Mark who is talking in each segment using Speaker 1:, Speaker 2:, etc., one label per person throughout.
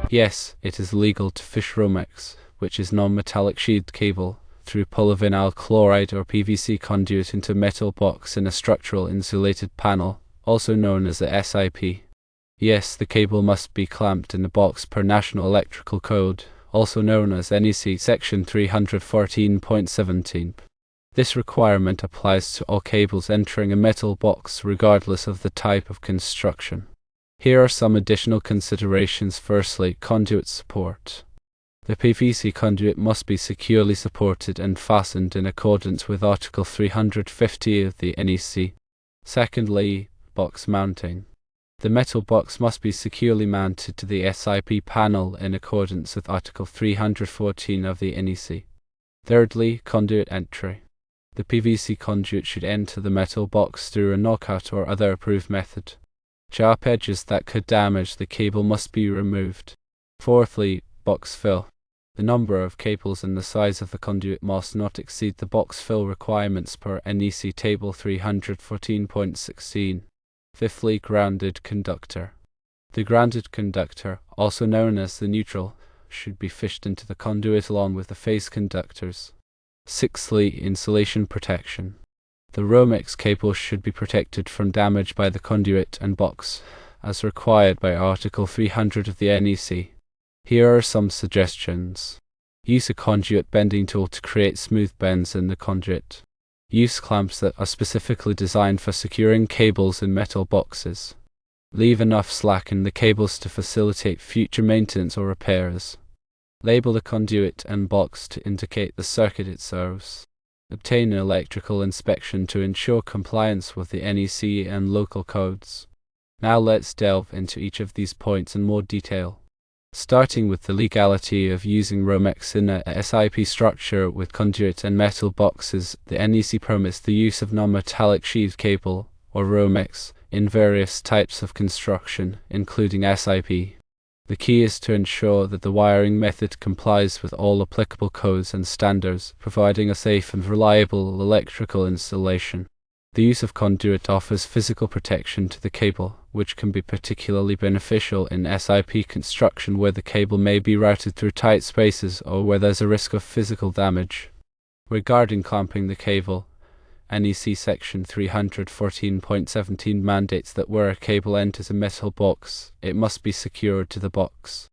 Speaker 1: Yes, it is legal to fish Romex, which is non-metallic sheathed cable, through polyvinyl chloride or PVC conduit into a metal box in a structural insulated panel, also known as the SIP. Yes, the cable must be clamped in the box per National Electrical Code, also known as NEC Section 314.17. This requirement applies to all cables entering a metal box regardless of the type of construction. Here are some additional considerations. Firstly, conduit support. The PVC conduit must be securely supported and fastened in accordance with Article 350 of the NEC. Secondly, box mounting. The metal box must be securely mounted to the SIP panel in accordance with Article 314 of the NEC. Thirdly, conduit entry. The PVC conduit should enter the metal box through a knockout or other approved method. Sharp edges that could damage the cable must be removed. Fourthly, box fill. The number of cables and the size of the conduit must not exceed the box fill requirements per NEC Table 314.16. Fifthly, grounded conductor. The grounded conductor, also known as the neutral, should be fished into the conduit along with the phase conductors. Sixthly, insulation protection. The Romex cable should be protected from damage by the conduit and box, as required by Article 300 of the NEC. Here are some suggestions. Use a conduit bending tool to create smooth bends in the conduit. Use clamps that are specifically designed for securing cables in metal boxes. Leave enough slack in the cables to facilitate future maintenance or repairs. Label the conduit and box to indicate the circuit it serves. Obtain an electrical inspection to ensure compliance with the NEC and local codes. Now let's delve into each of these points in more detail. Starting with the legality of using Romex in a SIP structure with conduit and metal boxes, the NEC permits the use of non-metallic sheathed cable, or Romex, in various types of construction, including SIP. The key is to ensure that the wiring method complies with all applicable codes and standards, providing a safe and reliable electrical installation. The use of conduit offers physical protection to the cable, which can be particularly beneficial in SIP construction where the cable may be routed through tight spaces or where there's a risk of physical damage. Regarding clamping the cable, NEC Section 314.17 mandates that where a cable enters a metal box, it must be secured to the box.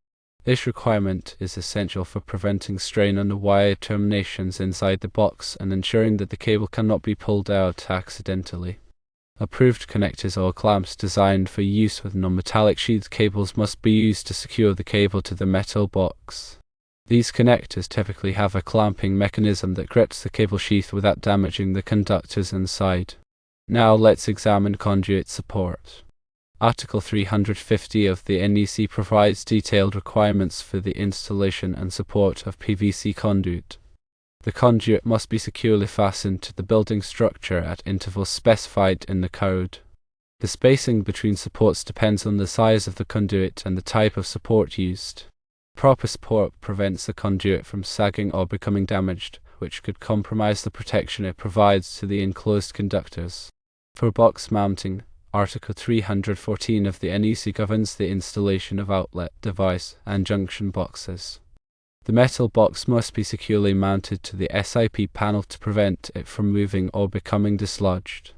Speaker 1: This requirement is essential for preventing strain on the wire terminations inside the box and ensuring that the cable cannot be pulled out accidentally. Approved connectors or clamps designed for use with non-metallic sheathed cables must be used to secure the cable to the metal box. These connectors typically have a clamping mechanism that grips the cable sheath without damaging the conductors inside. Now let's examine conduit support. Article 350 of the NEC provides detailed requirements for the installation and support of PVC conduit. The conduit must be securely fastened to the building structure at intervals specified in the code. The spacing between supports depends on the size of the conduit and the type of support used. Proper support prevents the conduit from sagging or becoming damaged, which could compromise the protection it provides to the enclosed conductors. For box mounting, Article 314 of the NEC governs the installation of outlet, device, and junction boxes. The metal box must be securely mounted to the SIP panel to prevent it from moving or becoming dislodged.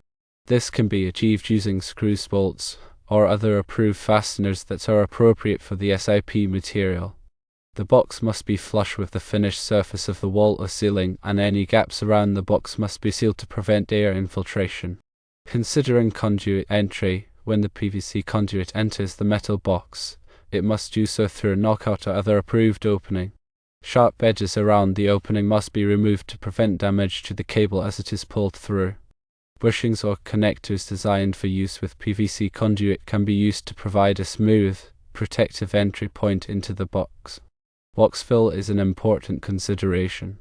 Speaker 1: This can be achieved using screw bolts or other approved fasteners that are appropriate for the SIP material. The box must be flush with the finished surface of the wall or ceiling, and any gaps around the box must be sealed to prevent air infiltration. Considering conduit entry, when the PVC conduit enters the metal box, it must do so through a knockout or other approved opening. Sharp edges around the opening must be removed to prevent damage to the cable as it is pulled through. Bushings or connectors designed for use with PVC conduit can be used to provide a smooth, protective entry point into the box. Box fill is an important consideration.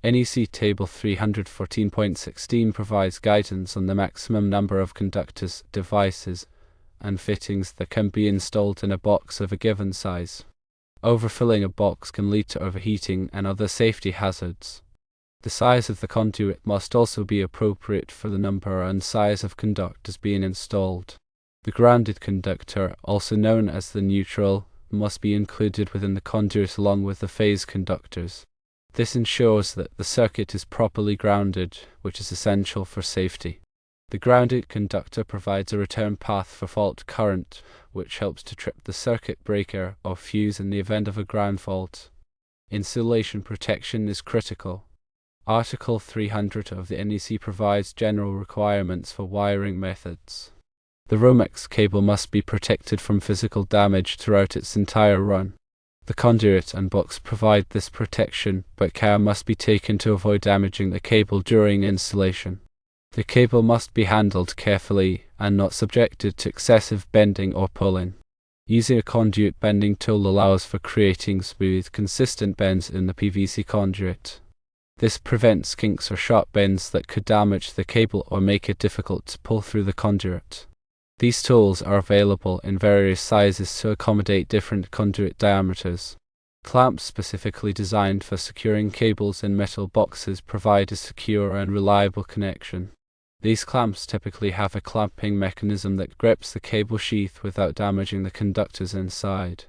Speaker 1: NEC Table 314.16 provides guidance on the maximum number of conductors, devices, and fittings that can be installed in a box of a given size. Overfilling a box can lead to overheating and other safety hazards. The size of the conduit must also be appropriate for the number and size of conductors being installed. The grounded conductor, also known as the neutral, must be included within the conduit along with the phase conductors. This ensures that the circuit is properly grounded, which is essential for safety. The grounded conductor provides a return path for fault current, which helps to trip the circuit breaker or fuse in the event of a ground fault. Insulation protection is critical. Article 300 of the NEC provides general requirements for wiring methods. The Romex cable must be protected from physical damage throughout its entire run. The conduit and box provide this protection, but care must be taken to avoid damaging the cable during installation. The cable must be handled carefully and not subjected to excessive bending or pulling. Using a conduit bending tool allows for creating smooth, consistent bends in the PVC conduit. This prevents kinks or sharp bends that could damage the cable or make it difficult to pull through the conduit. These tools are available in various sizes to accommodate different conduit diameters. Clamps specifically designed for securing cables in metal boxes provide a secure and reliable connection. These clamps typically have a clamping mechanism that grips the cable sheath without damaging the conductors inside.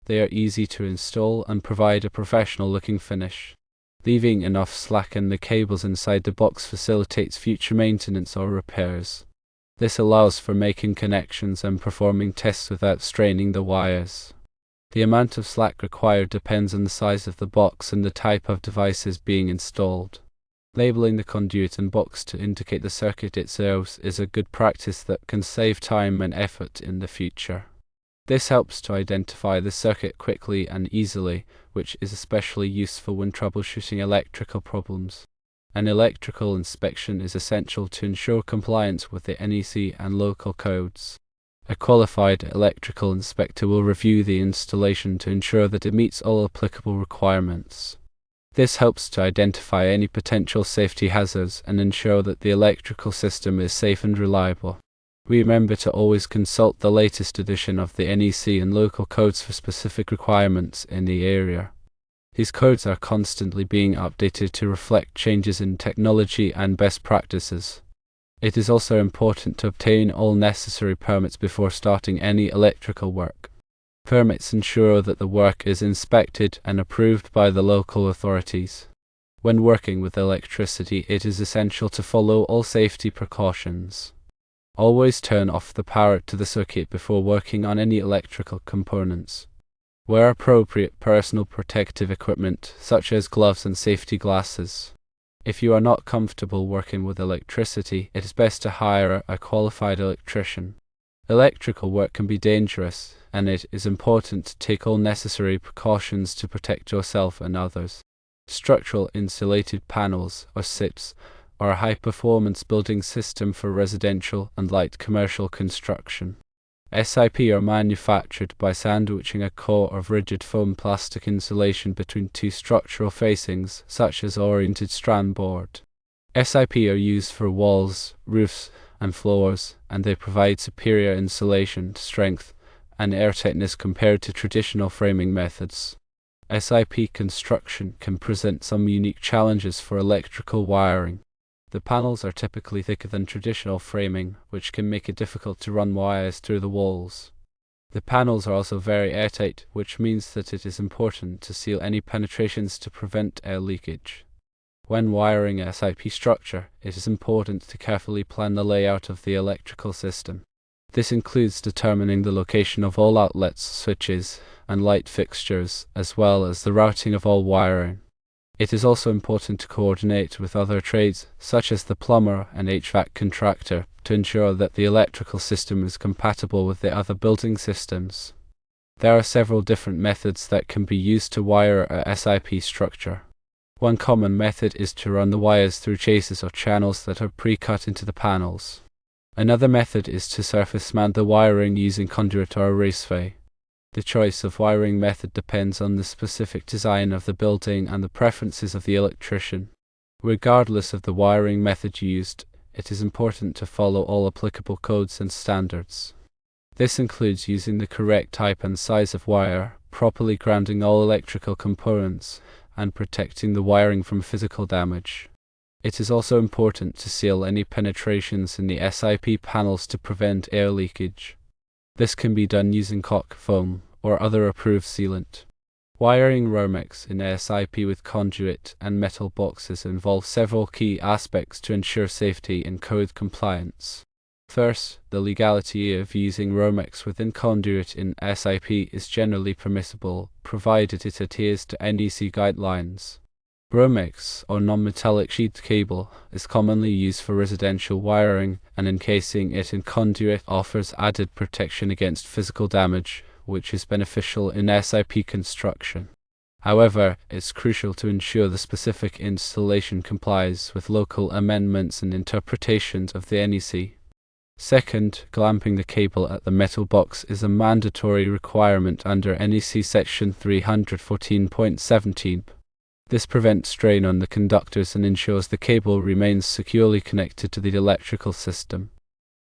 Speaker 1: They are easy to install and provide a professional-looking finish. Leaving enough slack in the cables inside the box facilitates future maintenance or repairs. This allows for making connections and performing tests without straining the wires. The amount of slack required depends on the size of the box and the type of devices being installed. Labeling the conduit and box to indicate the circuit itself is a good practice that can save time and effort in the future. This helps to identify the circuit quickly and easily, which is especially useful when troubleshooting electrical problems. An electrical inspection is essential to ensure compliance with the NEC and local codes. A qualified electrical inspector will review the installation to ensure that it meets all applicable requirements. This helps to identify any potential safety hazards and ensure that the electrical system is safe and reliable. Remember to always consult the latest edition of the NEC and local codes for specific requirements in the area. These codes are constantly being updated to reflect changes in technology and best practices. It is also important to obtain all necessary permits before starting any electrical work. Permits ensure that the work is inspected and approved by the local authorities. When working with electricity, it is essential to follow all safety precautions. Always turn off the power to the circuit before working on any electrical components. Wear appropriate personal protective equipment, such as gloves and safety glasses. If you are not comfortable working with electricity, it is best to hire a qualified electrician. Electrical work can be dangerous, and it is important to take all necessary precautions to protect yourself and others. Structural insulated panels, or SIPs, are a high-performance building system for residential and light commercial construction. SIP are manufactured by sandwiching a core of rigid foam plastic insulation between two structural facings, such as oriented strand board. SIP are used for walls, roofs, and floors, and they provide superior insulation, strength, and airtightness compared to traditional framing methods. SIP construction can present some unique challenges for electrical wiring. The panels are typically thicker than traditional framing, which can make it difficult to run wires through the walls. The panels are also very airtight, which means that it is important to seal any penetrations to prevent air leakage. When wiring a SIP structure, it is important to carefully plan the layout of the electrical system. This includes determining the location of all outlets, switches, and light fixtures, as well as the routing of all wiring. It is also important to coordinate with other trades, such as the plumber and HVAC contractor, to ensure that the electrical system is compatible with the other building systems. There are several different methods that can be used to wire a SIP structure. One common method is to run the wires through chases or channels that are pre-cut into the panels. Another method is to surface mount the wiring using conduit or a raceway. The choice of wiring method depends on the specific design of the building and the preferences of the electrician. Regardless of the wiring method used, it is important to follow all applicable codes and standards. This includes using the correct type and size of wire, properly grounding all electrical components, and protecting the wiring from physical damage. It is also important to seal any penetrations in the SIP panels to prevent air leakage. This can be done using caulk foam or other approved sealant. Wiring Romex in ASIP with conduit and metal boxes involves several key aspects to ensure safety and code compliance. First, the legality of using Romex within conduit in SIP is generally permissible, provided it adheres to NEC guidelines. Romex, or non-metallic sheet cable, is commonly used for residential wiring, and encasing it in conduit offers added protection against physical damage, which is beneficial in SIP construction. However, it's crucial to ensure the specific installation complies with local amendments and interpretations of the NEC. Second, clamping the cable at the metal box is a mandatory requirement under NEC section 314.17. This prevents strain on the conductors and ensures the cable remains securely connected to the electrical system.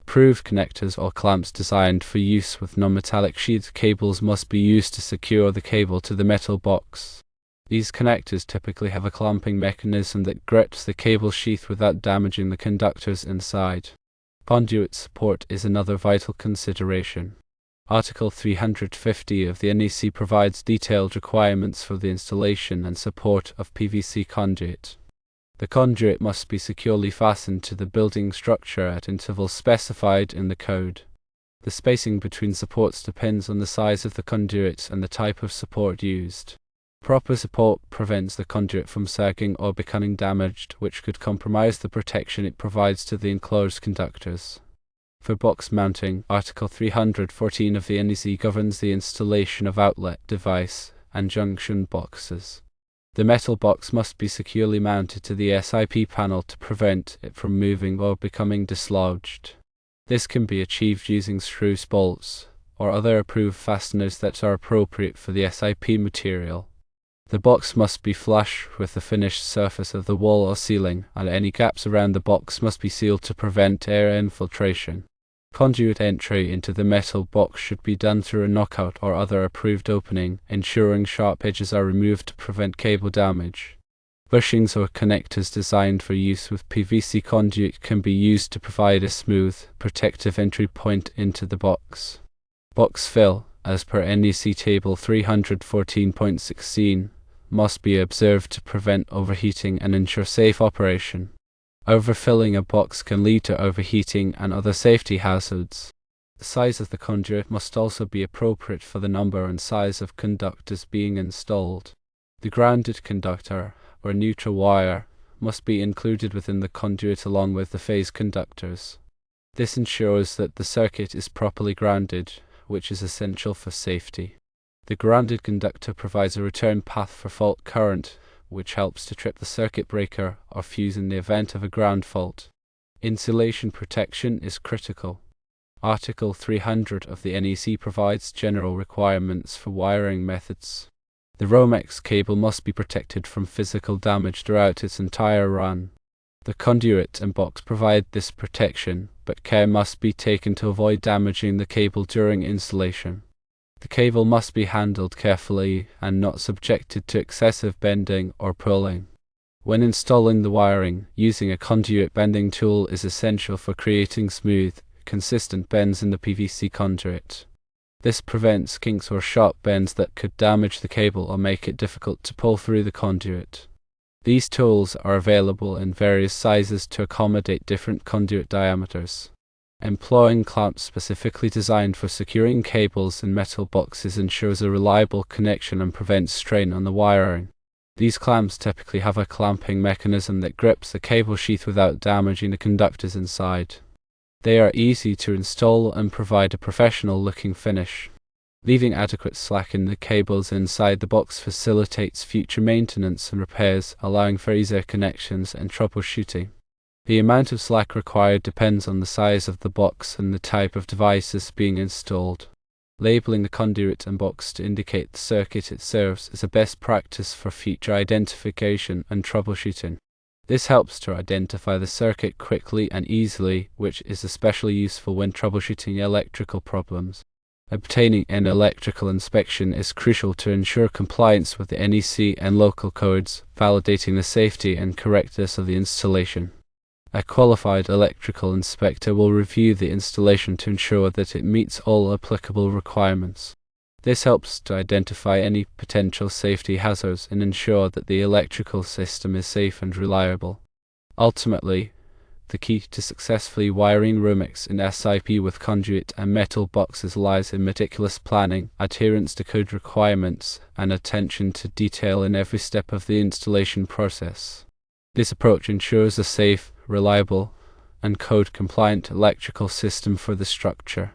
Speaker 1: Approved connectors or clamps designed for use with non-metallic sheet cables must be used to secure the cable to the metal box. These connectors typically have a clamping mechanism that grips the cable sheath without damaging the conductors inside. Conduit support is another vital consideration. Article 350 of the NEC provides detailed requirements for the installation and support of PVC conduit. The conduit must be securely fastened to the building structure at intervals specified in the code. The spacing between supports depends on the size of the conduit and the type of support used. Proper support prevents the conduit from sagging or becoming damaged, which could compromise the protection it provides to the enclosed conductors. For box mounting, Article 314 of the NEC governs the installation of outlet, device, and junction boxes. The metal box must be securely mounted to the SIP panel to prevent it from moving or becoming dislodged. This can be achieved using screw bolts or other approved fasteners that are appropriate for the SIP material. The box must be flush with the finished surface of the wall or ceiling, and any gaps around the box must be sealed to prevent air infiltration. Conduit entry into the metal box should be done through a knockout or other approved opening, ensuring sharp edges are removed to prevent cable damage. Bushings or connectors designed for use with PVC conduit can be used to provide a smooth, protective entry point into the box. Box fill, as per NEC Table 314.16, must be observed to prevent overheating and ensure safe operation. Overfilling a box can lead to overheating and other safety hazards. The size of the conduit must also be appropriate for the number and size of conductors being installed. The grounded conductor, or neutral wire, must be included within the conduit along with the phase conductors. This ensures that the circuit is properly grounded, which is essential for safety. The grounded conductor provides a return path for fault current, which helps to trip the circuit breaker or fuse in the event of a ground fault. Insulation protection is critical. Article 300 of the NEC provides general requirements for wiring methods. The Romex cable must be protected from physical damage throughout its entire run. The conduit and box provide this protection, but care must be taken to avoid damaging the cable during installation. The cable must be handled carefully and not subjected to excessive bending or pulling. When installing the wiring, using a conduit bending tool is essential for creating smooth, consistent bends in the PVC conduit. This prevents kinks or sharp bends that could damage the cable or make it difficult to pull through the conduit. These tools are available in various sizes to accommodate different conduit diameters. Employing clamps specifically designed for securing cables in metal boxes ensures a reliable connection and prevents strain on the wiring. These clamps typically have a clamping mechanism that grips the cable sheath without damaging the conductors inside. They are easy to install and provide a professional-looking finish. Leaving adequate slack in the cables inside the box facilitates future maintenance and repairs, allowing for easier connections and troubleshooting. The amount of slack required depends on the size of the box and the type of devices being installed. Labeling the conduit and box to indicate the circuit it serves is a best practice for future identification and troubleshooting. This helps to identify the circuit quickly and easily, which is especially useful when troubleshooting electrical problems. Obtaining an electrical inspection is crucial to ensure compliance with the NEC and local codes, validating the safety and correctness of the installation. A qualified electrical inspector will review the installation to ensure that it meets all applicable requirements. This helps to identify any potential safety hazards and ensure that the electrical system is safe and reliable. Ultimately, the key to successfully wiring Romex and SIP with conduit and metal boxes lies in meticulous planning, adherence to code requirements, and attention to detail in every step of the installation process. This approach ensures a safe, reliable, and code-compliant electrical system for the structure.